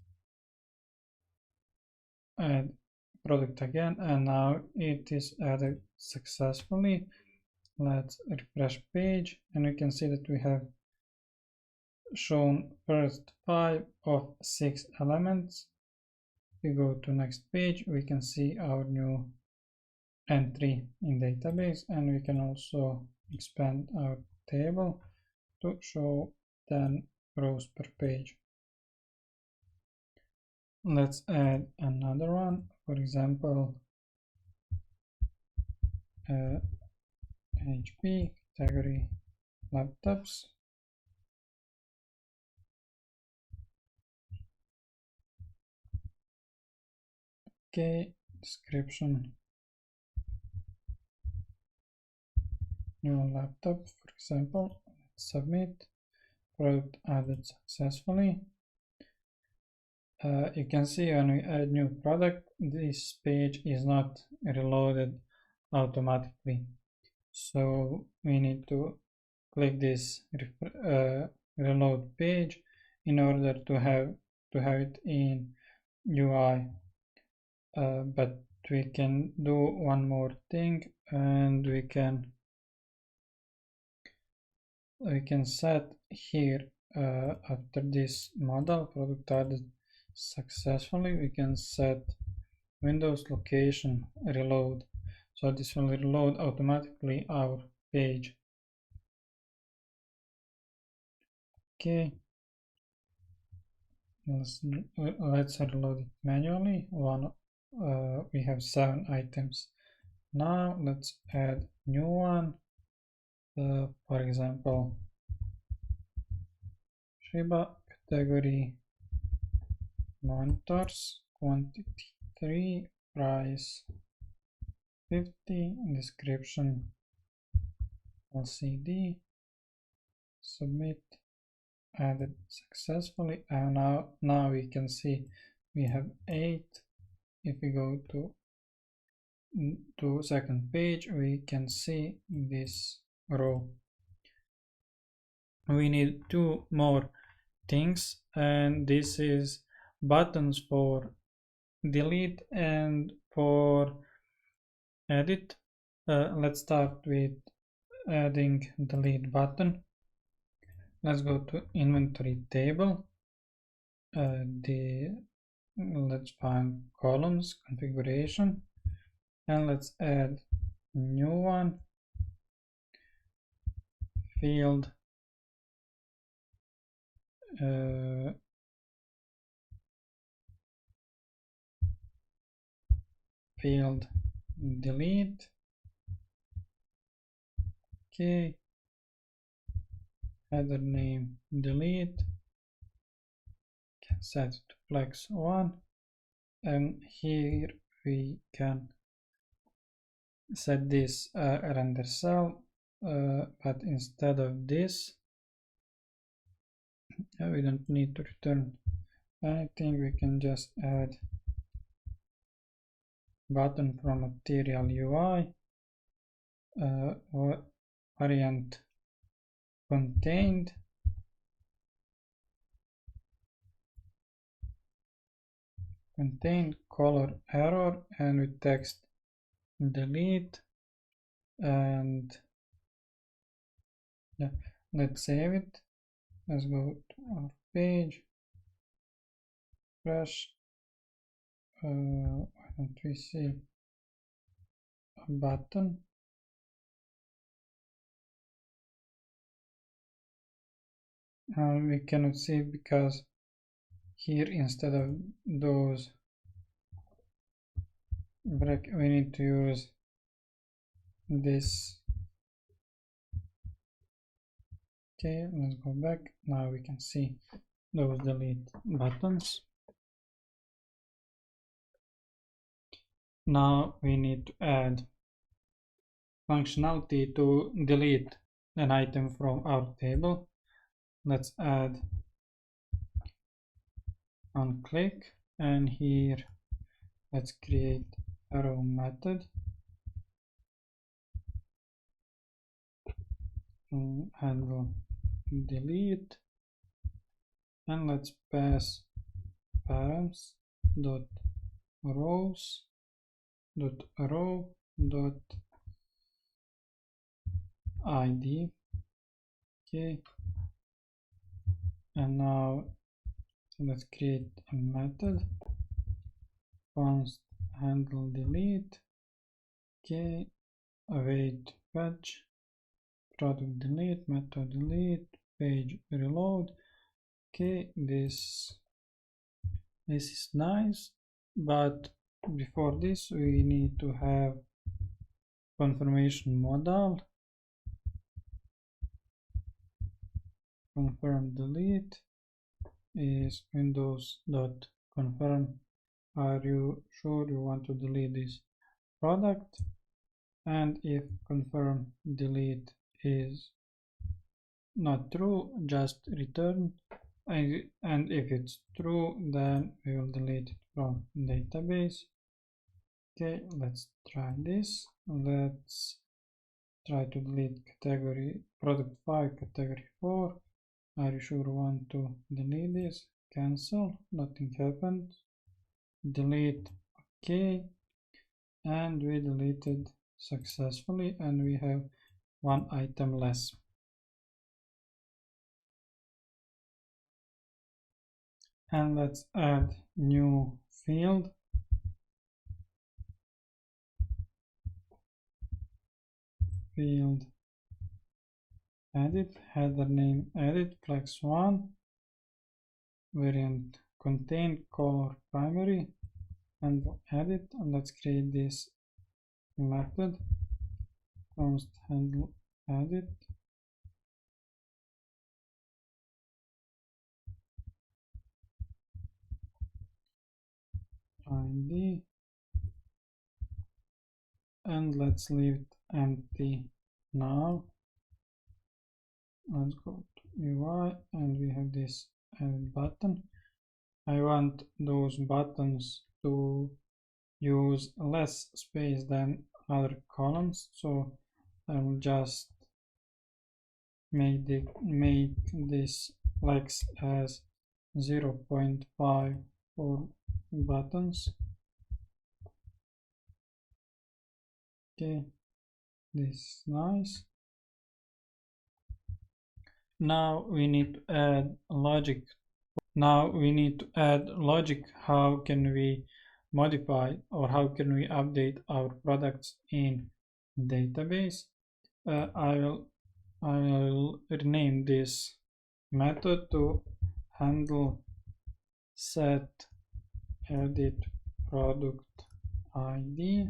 add product again, and now it is added successfully. Let's refresh page, and we can see that we have shown first 5 of 6 elements. We go to next page, we can see our new entry in database, and we can also expand our table to show 10 rows per page. Let's add another one, for example, HP category laptops. Okay, description, new laptop, for example. Let's submit. Product added successfully. You can see when we add new product, this page is not reloaded automatically. So we need to click this reload page in order to have it in UI. But we can do one more thing, and we can set here after this model product added successfully, we can set Windows location reload, so this will reload automatically our page. Okay, let's reload it manually. We have 7 items. Now let's add new one, for example, Shiba category monitors, quantity 3, price 50, description LCD, submit, added successfully. And now we can see we have 8. If we go to second page, we can see this row. We need 2 more things, and this is buttons for delete and for edit. Let's start with adding delete button. Let's go to inventory table. Let's find columns configuration, and let's add new one, field field delete. Okay, header name delete, can set to flex 1, and here we can set this render cell, but instead of this, we don't need to return anything. We can just add button from material UI, variant contained, color error, and with text delete. And yeah, let's save it. Let's go to our page, refresh. Why don't we see a button? We cannot see it because here instead of those break, we need to use this. Okay, let's go back. Now we can see those delete buttons. Now we need to add functionality to delete an item from our table. Let's add on click, and here let's create arrow method, handle delete, and let's pass params dot rows dot row dot id. Okay, and now let's create a method const handle delete. Okay, await fetch, product delete, method delete, page reload. Okay, this is nice, but before this we need to have confirmation modal, confirm delete is windows.confirm are you sure you want to delete this product, and if confirm delete is not true, just return, and if it's true, then we will delete it from database. Okay, let's try this. Let's try to delete category product 5 category 4. Are you sure you want to delete this? Cancel, nothing happened. Delete, okay, and we deleted successfully, and we have one item less. And let's add new field. Field edit, header name edit, flex 1, variant contain, color primary, and edit. And let's create this method const handle edit, id, and let's leave it empty. Now let's go to UI, and we have this edit button. I want those buttons to use less space than other columns, so I will just make this flex as 0.5 for buttons. Okay, this is nice. Now we need to add logic. How can we modify, or how can we update our products in database? I will rename this method to handle set edit product id.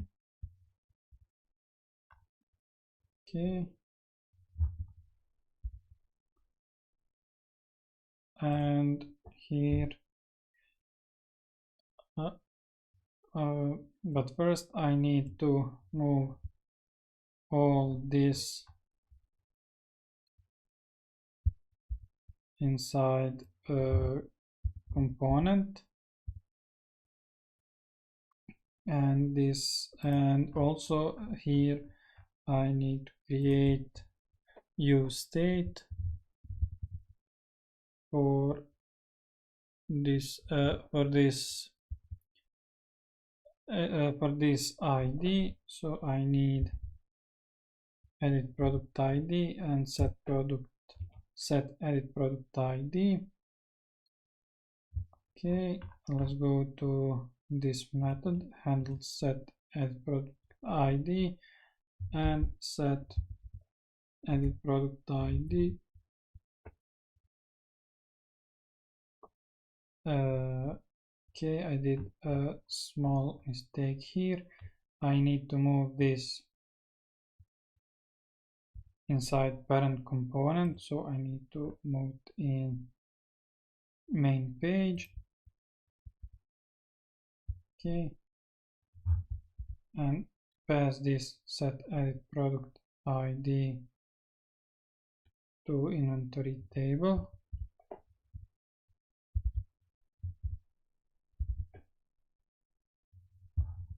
Okay, and here but first I need to move all this inside a component, and this, and also here I need to create use state for this ID. So I need edit product ID and set edit product ID. Okay, let's go to this method handle set edit product ID and set edit product ID. Okay, I did a small mistake here. I need to move this inside parent component, so I need to move it in main page. Okay, and pass this set edit product ID to inventory table.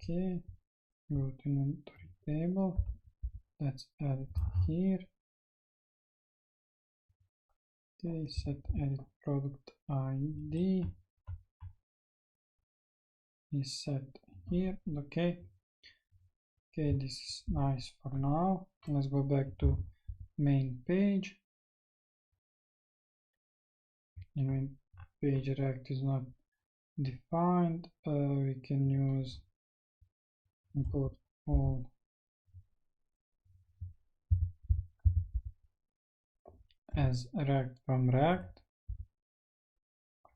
Okay, go to inventory table. Let's add it here. Okay, set edit product ID is set here. Okay. Okay, this is nice for now. Let's go back to main page. In main page, React is not defined. We can use import all as React from React.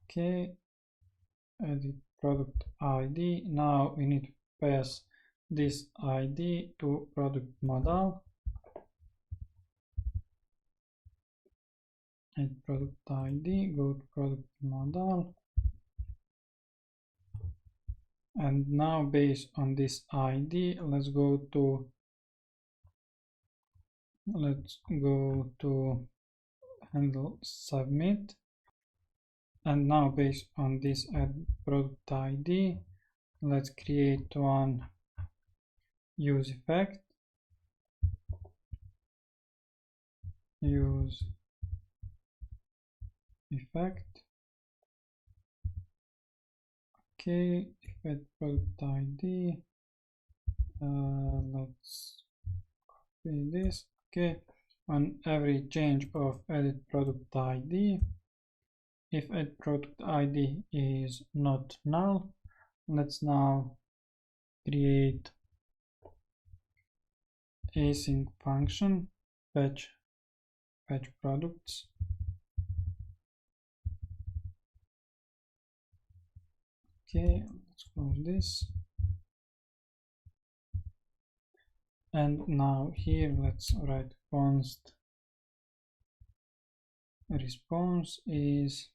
Okay, edit product ID. Now we need to pass this ID to product model. Add product ID, go to product model. And now based on this ID, let's go to handle submit. And now based on this add product ID, let's create one use effect. Use effect. Okay, add product ID. Let's copy this. Okay, on every change of edit product ID, if add product ID is not null, let's now create async function fetch products. Okay, let's close this. And now here let's write const response is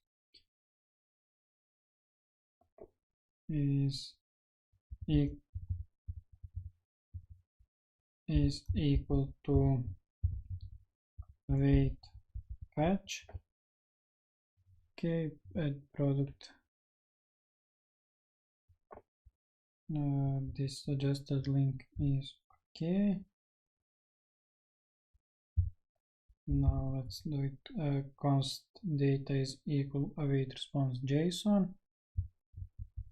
equal to await fetch. Okay, add product. This suggested link is okay. Now let's do it. Const data is equal await response JSON.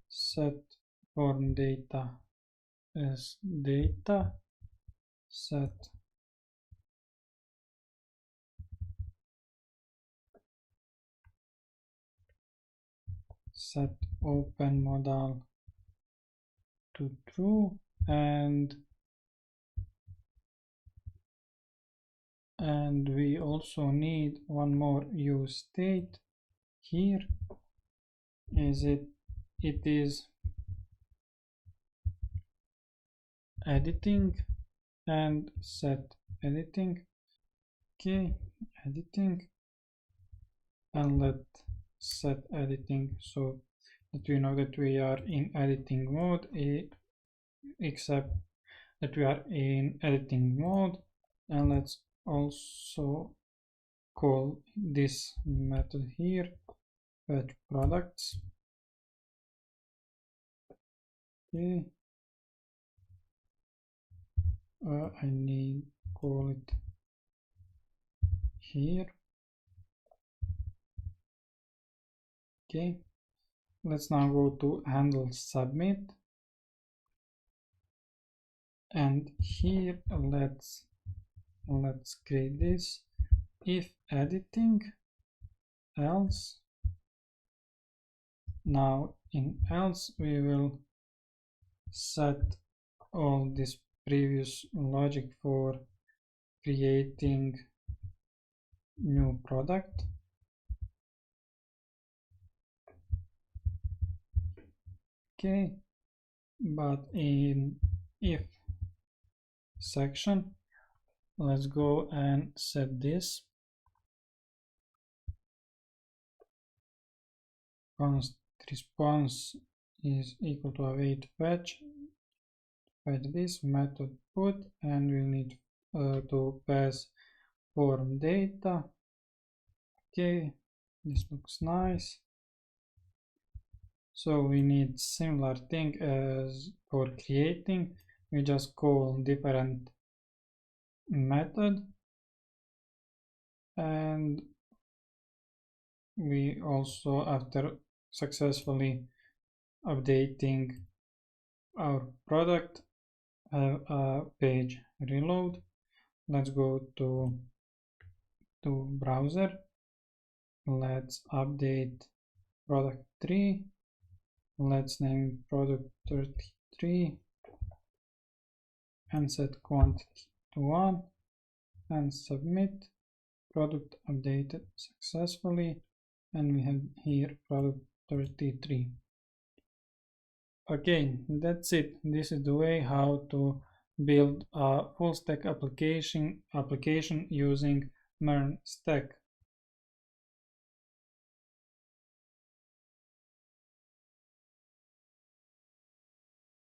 Set form data as data. Set open modal to true, and we also need one more use state here. It is editing and set editing. Okay, editing, and let set editing so that we know that we are in editing mode, except that we are in editing mode. And let's also call this method here fetch products. Okay, I need to call it here. Okay, let's now go to handle submit, and here let's create this if editing else. Now in else we will set all this previous logic for creating new product. Okay, but in if section, let's go and set this const response is equal to await fetch this method put, and we need to pass form data. Okay, this looks nice. So we need similar thing as for creating. We just call different method, and we also, after successfully updating our product, have a page reload. Let's go to browser. Let's update product 3. Let's name product 33 and set quantity to 1 and submit. Product updated successfully, and we have here product 33. Okay, that's it. This is the way how to build a full stack application using MERN stack.